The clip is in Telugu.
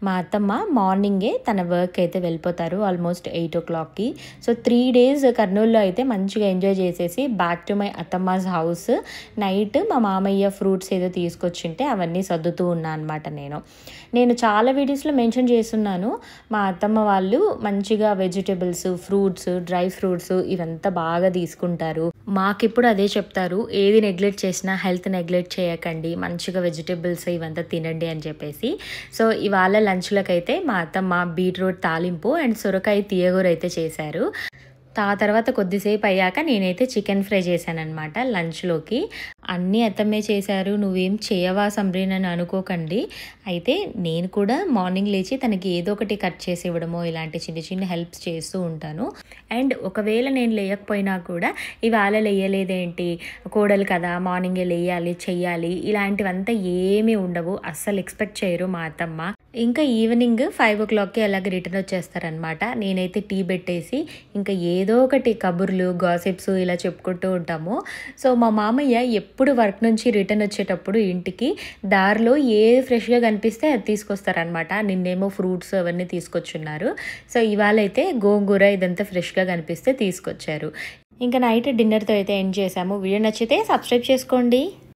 మా అత్తమ్మ మార్నింగే తన వర్క్ అయితే వెళ్ళిపోతారు ఆల్మోస్ట్ 8:00కి. సో 3 డేస్ కర్నూలులో అయితే మంచిగా ఎంజాయ్ చేసేసి back to my Athamma's house. Night మా మామయ్య ఫ్రూట్స్ ఏదో తీసుకొచ్చింటే అవన్నీ సర్దుతూ ఉన్నా అనమాట నేను చాలా వీడియోస్లో మెన్షన్ చేస్తున్నాను. మా అత్తమ్మ వాళ్ళు మంచిగా వెజిటేబుల్స్, ఫ్రూట్స్, డ్రై ఫ్రూట్స్ ఇవంతా బాగా తీసుకుంటారు. మాకిప్పుడు అదే చెప్తారు, ఏది నెగ్లెక్ట్ చేసినా హెల్త్ నెగ్లెక్ట్ చేయకండి, మంచిగా వెజిటేబుల్స్ ఇవంతా తినండి అని చెప్పేసి. సో ఇవాళ లంచ్లకైతే మా అత్తమ్మ బీట్రూట్ తాలింపు అండ్ సొరకాయ తీయగూర అయితే చేశారు. తర్వాత కొద్దిసేపు అయ్యాక నేనైతే చికెన్ ఫ్రై చేశానమాట లంచ్లోకి. అన్నీ అత్తమ్మే చేశారు, నువ్వేం చేయవా సంబ్రీన్ అని అనుకోకండి. అయితే నేను కూడా మార్నింగ్ లేచి తనకి ఏదో ఒకటి కట్ చేసి ఇవ్వడమో ఇలాంటి చిన్న చిన్న హెల్ప్స్ చేస్తూ ఉంటాను. అండ్ ఒకవేళ నేను లేయకపోయినా కూడా ఇవాళ లేయలేదేంటి, కోడలు కదా మార్నింగే లేయాలి చెయ్యాలి ఇలాంటివంతా ఏమీ ఉండవు, అస్సలు ఎక్స్పెక్ట్ చేయరు మా అత్తమ్మ. ఇంకా ఈవినింగ్ 5:00కి అలాగే రిటర్న్ వచ్చేస్తారనమాట. నేనైతే టీ పెట్టేసి ఇంకా ఏదో ఒకటి కబుర్లు, గాసిప్స్ ఇలా చెప్పుకుంటూ ఉంటాము. సో మా మామయ్య ఎప్పుడు వర్క్ నుంచి రిటర్న్ వచ్చేటప్పుడు ఇంటికి దారిలో ఏది ఫ్రెష్గా కనిపిస్తే అది తీసుకొస్తారనమాట. నిన్నేమో ఫ్రూట్స్ అవన్నీ తీసుకొచ్చున్నారు. సో ఇవాళ అయితే గోంగూర ఇదంతా ఫ్రెష్గా కనిపిస్తే తీసుకొచ్చారు. ఇంకా నైట్ డిన్నర్తో అయితే ఎండ్ చేసాము. వీడియో నచ్చితే సబ్స్క్రైబ్ చేసుకోండి.